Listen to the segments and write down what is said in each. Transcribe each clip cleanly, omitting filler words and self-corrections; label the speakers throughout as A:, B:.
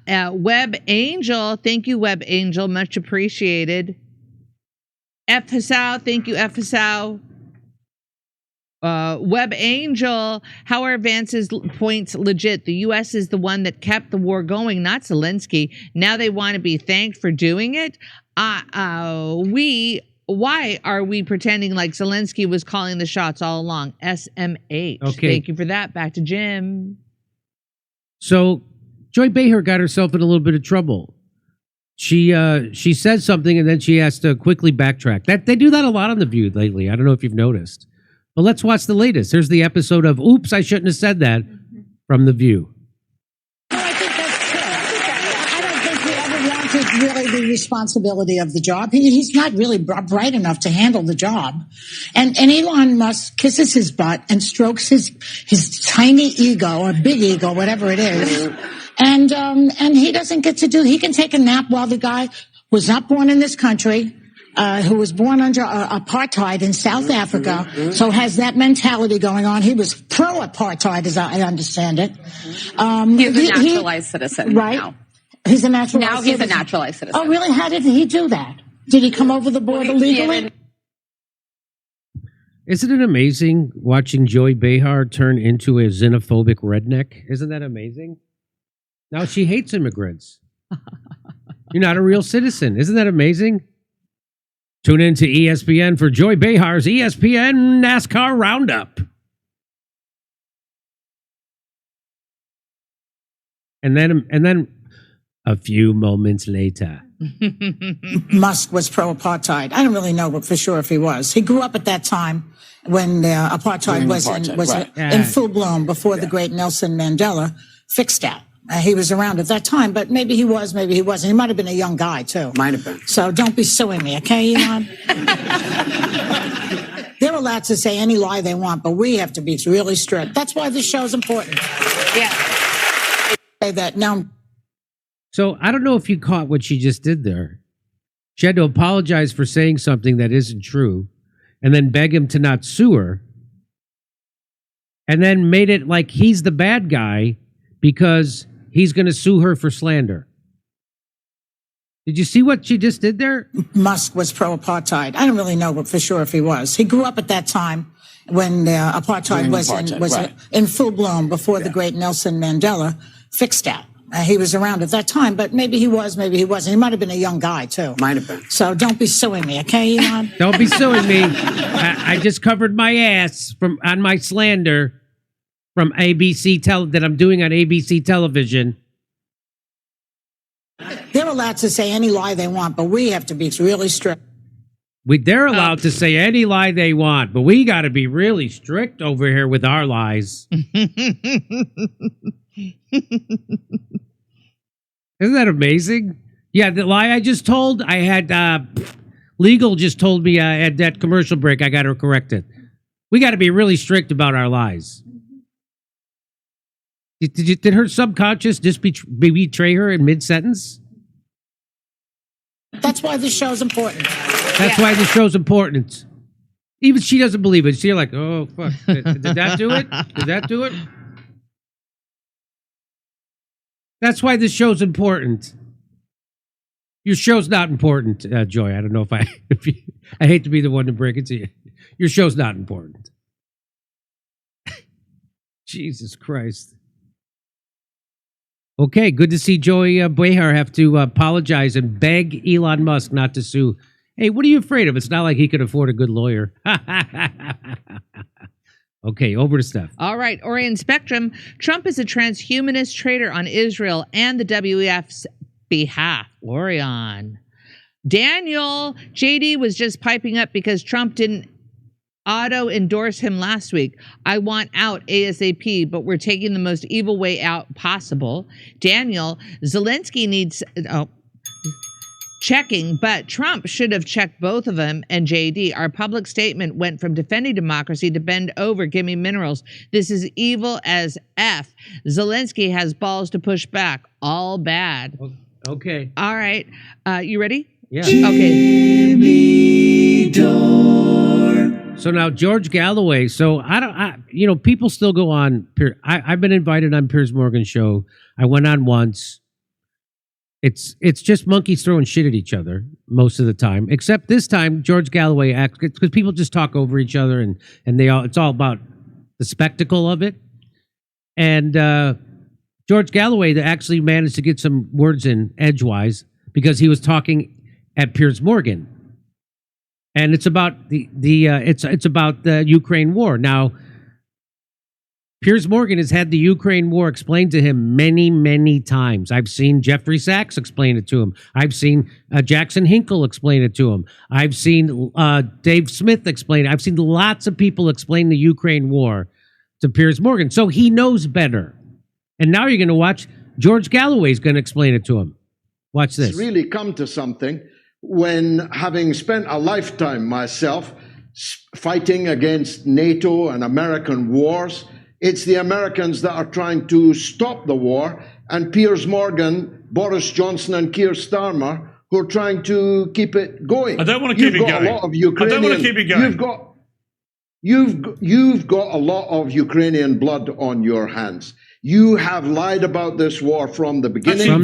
A: Web Angel, thank you, Web Angel, much appreciated. F. Hassau, thank you, F. Hassau. Web Angel, how are Vance's points legit? The U.S. is the one that kept the war going, not Zelensky. Now they want to be thanked for doing it. Why are we pretending like Zelensky was calling the shots all along? SMH.
B: Okay.
A: Thank you for that. Back to Jim.
B: So Joy Behar got herself in a little bit of trouble. She said something and then she has to quickly backtrack. That they do that a lot on The View lately. I don't know if you've noticed. But let's watch the latest. Here's the episode of Oops, I Shouldn't Have Said That from The View.
C: I think that's true. I don't think he ever wanted really the responsibility of the job. He's not really bright enough to handle the job. And Elon Musk kisses his butt and strokes his tiny ego or big ego, whatever it is. And he doesn't get to he can take a nap while the guy was not born in this country. Who was born under apartheid in South Africa, so has that mentality going on. He was pro-apartheid, as I understand it.
D: He's a naturalized citizen,
C: right?
D: Now.
C: He's a naturalized
D: Now he's
C: citizen.
D: a naturalized citizen.
C: Oh, really? How did he do that? Did he come over the border legally?
B: Isn't it amazing watching Joy Behar turn into a xenophobic redneck? Isn't that amazing? Now she hates immigrants. You're not a real citizen. Isn't that amazing? Tune in to ESPN for Joy Behar's ESPN NASCAR Roundup. And then a few moments later.
C: Musk was pro-apartheid. I don't really know for sure if he was. He grew up at that time when apartheid was in full bloom before the great Nelson Mandela fixed that. He was around at that time, but maybe he was, maybe he wasn't. He might have been a young guy, too.
E: Might have been.
C: So don't be suing me, okay, Elon? They're allowed to say any lie they want, but we have to be really strict. That's why this show's important.
D: Yeah.
C: Say that now.
B: So I don't know if you caught what she just did there. She had to apologize for saying something that isn't true and then beg him to not sue her and then made it like he's the bad guy because he's going to sue her for slander. Did you see what she just did there?
C: Musk was pro-apartheid. I don't really know for sure if he was. He grew up at that time when apartheid was in full bloom before the great Nelson Mandela fixed that. He was around at that time, but maybe he was, maybe he wasn't. He might have been a young guy, too.
E: Might have been.
C: So don't be suing me, okay, Elon?
B: Don't be suing me. I just covered my ass on my slander from ABC that I'm doing on ABC television.
C: They're allowed to say any lie they want, but we have to be really strict.
B: They're allowed to say any lie they want, but we got to be really strict over here with our lies. Isn't that amazing? Yeah, the lie I just told, I had legal just told me at that commercial break, I got to correct it. We got to be really strict about our lies. Did her subconscious just betray her in mid-sentence?
C: That's why this show's important.
B: That's why this show's important. Even she doesn't believe it. She's like, oh, fuck. Did that do it? Did that do it? That's why this show's important. Your show's not important, Joy. I don't know I hate to be the one to break it to you. Your show's not important. Jesus Christ. Okay, good to see Joy Behar have to apologize and beg Elon Musk not to sue. Hey, what are you afraid of? It's not like he could afford a good lawyer. Okay, over to Steph.
A: All right, Orion Spectrum. Trump is a transhumanist traitor on Israel and the WEF's behalf. Orion. Daniel, JD was just piping up because Trump didn't auto-endorse him last week. I want out ASAP, but we're taking the most evil way out possible. Daniel, Zelensky needs... checking, but Trump should have checked both of them. And JD, our public statement went from defending democracy to bend over, give me minerals. This is evil as F. Zelensky has balls to push back. All bad.
B: Okay.
A: All right. You ready?
B: Yeah.
A: Okay.
F: Jimmy Dore.
B: So now George Galloway. So people still go on. I've been invited on Piers Morgan's show. I went on once. It's just monkeys throwing shit at each other most of the time. Except this time, George Galloway acts because people just talk over each other and it's all about the spectacle of it. And George Galloway actually managed to get some words in edgewise because he was talking at Piers Morgan, and it's about it's about the Ukraine war. Now, Piers Morgan has had the Ukraine war explained to him many, many times. I've seen Jeffrey Sachs explain it to him. I've seen Jackson Hinkle explain it to him. I've seen Dave Smith explain it. I've seen lots of people explain the Ukraine war to Piers Morgan. So he knows better. And now you're going to watch George Galloway's going to explain it to him. Watch this.
E: It's really come to something when, having spent a lifetime myself fighting against NATO and American wars, it's the Americans that are trying to stop the war, and Piers Morgan, Boris Johnson, and Keir Starmer who are trying to keep it going.
G: I don't want to keep it going. I don't want to keep it going.
E: You've got a lot of Ukrainian blood on your hands. You have lied about this war from the beginning.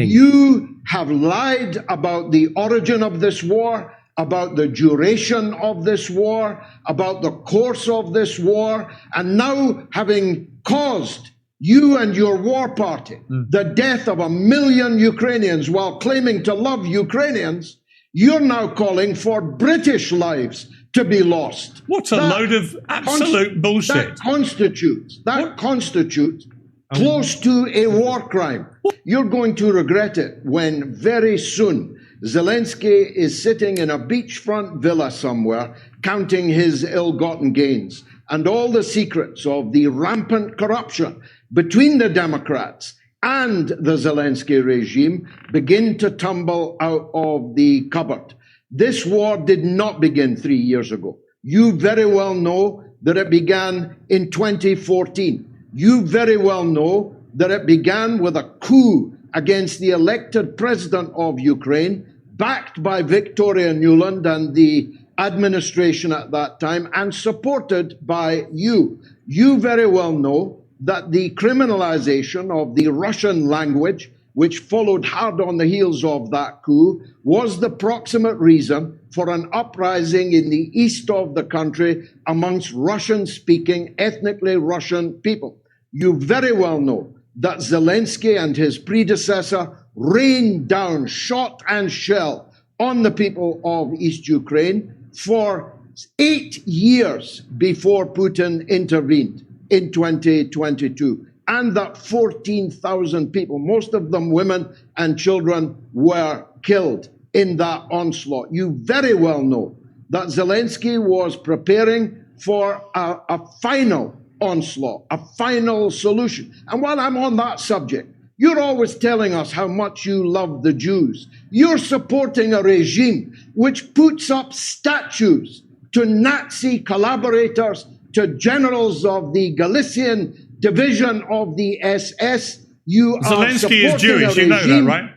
E: You have lied about the origin of this war, about the duration of this war, about the course of this war, and now having caused you and your war party the death of 1 million Ukrainians while claiming to love Ukrainians, you're now calling for British lives to be lost.
G: What a load of absolute bullshit.
E: That constitutes close to a war crime. You're going to regret it when very soon Zelensky is sitting in a beachfront villa somewhere, counting his ill-gotten gains and all the secrets of the rampant corruption between the Democrats and the Zelensky regime begin to tumble out of the cupboard. This war did not begin 3 years ago. You very well know that it began in 2014. You very well know that it began with a coup against the elected president of Ukraine, backed by Victoria Nuland and the administration at that time, and supported by you. You very well know that the criminalization of the Russian language, which followed hard on the heels of that coup, was the proximate reason for an uprising in the east of the country amongst Russian-speaking, ethnically Russian people. You very well know that Zelensky and his predecessor rained down shot and shell on the people of East Ukraine for 8 years before Putin intervened in 2022. And that 14,000 people, most of them women and children, were killed in that onslaught. You very well know that Zelensky was preparing for a final onslaught, a final solution. And while I'm on that subject, you're always telling us how much you love the Jews. You're supporting a regime which puts up statues to Nazi collaborators, to generals of the Galician division of the SS. You
G: Zelensky is Jewish, you know that, right?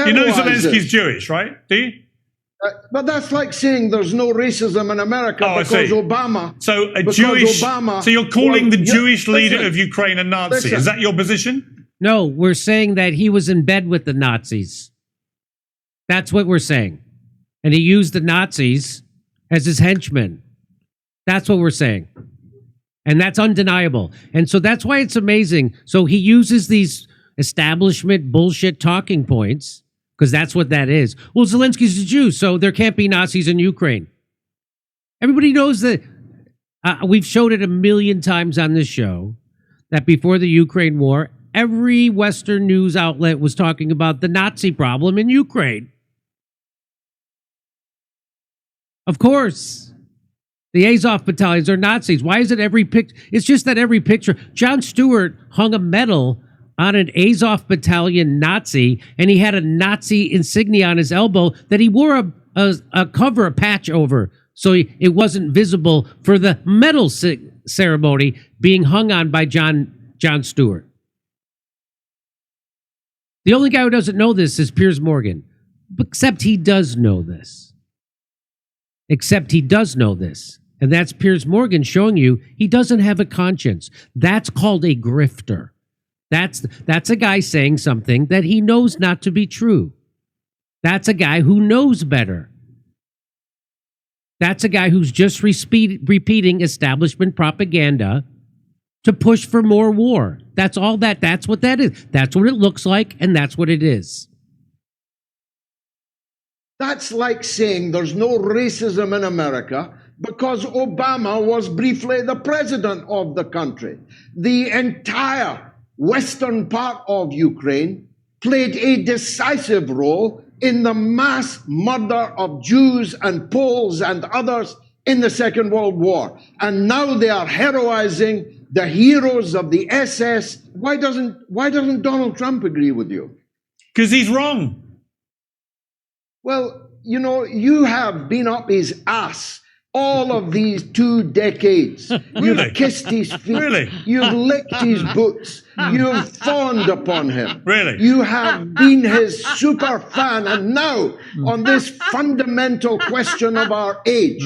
G: You know Zelensky's Jewish, right? Do you?
E: But that's like saying there's no racism in America because Obama.
G: So so you're calling the Jewish leader of Ukraine a Nazi. Is that your position?
B: No, we're saying that he was in bed with the Nazis. That's what we're saying. And he used the Nazis as his henchmen. That's what we're saying. And that's undeniable. And so that's why it's amazing. So he uses these establishment bullshit talking points, because that's what that is. Well, Zelensky's a Jew, so there can't be Nazis in Ukraine. Everybody knows that. We've showed it a million times on this show that before the Ukraine war, every Western news outlet was talking about the Nazi problem in Ukraine. Of course. The Azov battalions are Nazis. Why is it every picture? It's just that every picture. Jon Stewart hung a medal on an Azov battalion Nazi, and he had a Nazi insignia on his elbow that he wore a cover, a patch over, so it wasn't visible for the medal ceremony being hung on by Jon Stewart. The only guy who doesn't know this is Piers Morgan, except he does know this. And that's Piers Morgan showing you he doesn't have a conscience. That's called a grifter. That's a guy saying something that he knows not to be true. That's a guy who knows better. That's a guy who's just repeating establishment propaganda to push for more war. That's all that. That's what that is. That's what it looks like, and that's what it is.
E: That's like saying there's no racism in America because Obama was briefly the president of the country. The entire western part of Ukraine played a decisive role in the mass murder of Jews and Poles and others in the Second World War. And now they are heroizing the heroes of the SS. Why doesn't Donald Trump agree with you?
G: Because he's wrong.
E: Well, you know, you have been up his ass all of these 2 decades.
G: Really?
E: You've kissed his feet.
G: Really?
E: You've licked his boots. You've fawned upon him.
G: Really?
E: You have been his super fan. And now, on this fundamental question of our age,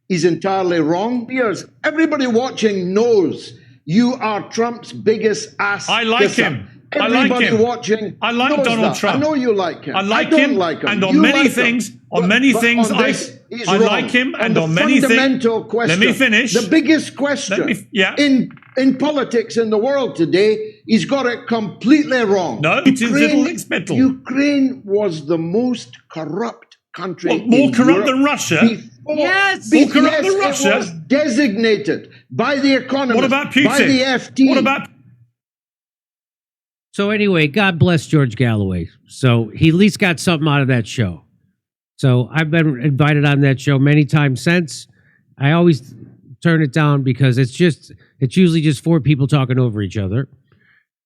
E: he's entirely wrong. Piers, everybody watching knows you are Trump's biggest ass.
G: I like
E: kisser.
G: him. I like
E: Everybody
G: him.
E: watching
G: I like
E: knows
G: Donald
E: that.
G: Trump.
E: I know you like him.
G: I like
E: don't
G: him.
E: like him.
G: And on
E: You
G: many
E: like
G: things,
E: him.
G: on many
E: But
G: things,
E: on this, he's
G: I
E: wrong.
G: like him. And
E: the
G: on many
E: fundamental
G: things,
E: question.
G: let me finish.
E: The biggest question in politics in the world today, he's got it completely wrong.
G: No, it is little expected.
E: Ukraine was the most corrupt country.
G: What, more
E: in
G: corrupt
E: Europe
G: than Russia?
B: Yes.
G: More corrupt than Russia?
E: It was designated by the Economist.
G: What about Putin?
E: By the FT.
G: What about?
B: So anyway, God bless George Galloway. So he at least got something out of that show. So I've been invited on that show many times since. I always turn it down because it's usually just 4 people talking over each other.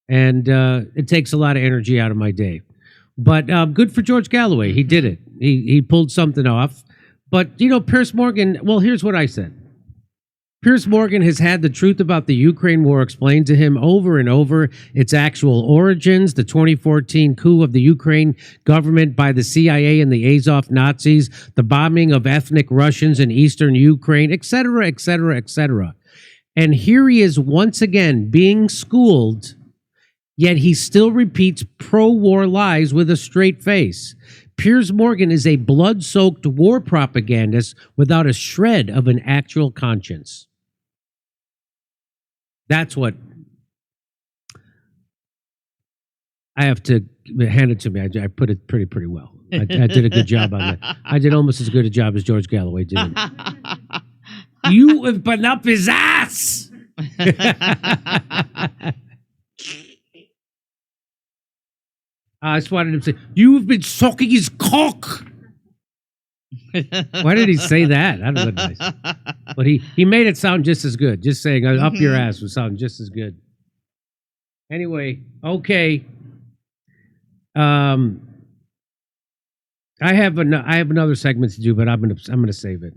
B: And it takes a lot of energy out of my day. But good for George Galloway. He did it. He pulled something off. But, you know, Piers Morgan, well, here's what I said. Piers Morgan has had the truth about the Ukraine war explained to him over and over, its actual origins, the 2014 coup of the Ukraine government by the CIA and the Azov Nazis, the bombing of ethnic Russians in eastern Ukraine, etc., etc., etc. And here he is once again being schooled, yet he still repeats pro-war lies with a straight face. Piers Morgan is a blood-soaked war propagandist without a shred of an actual conscience. That's what I have to hand it to me. I put it pretty well. I did a good job on that. I did almost as good a job as George Galloway did. You have been up his ass. I just wanted him to say, you've been sucking his cock. Why did he say that? I don't know. But he made it sound just as good. Just saying up your ass would sound just as good. Anyway, okay. I have another segment to do, but I'm gonna save it.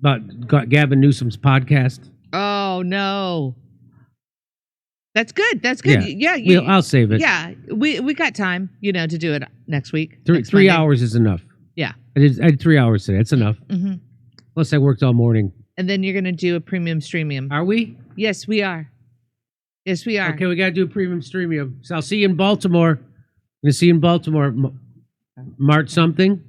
B: But Gavin Newsom's podcast.
A: Oh no. That's good. That's good. Yeah,
B: I'll save it.
A: Yeah, we got time, to do it next week.
B: Three hours is enough.
A: Yeah.
B: I did 3 hours today. It's enough.
A: Mm-hmm.
B: Plus, I worked all morning.
A: And then you're going to do a premium streamium.
B: Are we?
A: Yes, we are. Yes, we are.
B: Okay, we got to do a premium streamium. So I'll see you in Baltimore. I'm going to see you in Baltimore. March something?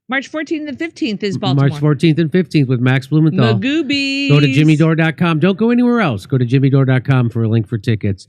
A: March 14th and 15th is Baltimore.
B: March 14th and 15th with Max Blumenthal.
A: Magoobies.
B: Go to jimmydore.com. Don't go anywhere else. Go to jimmydore.com for a link for tickets.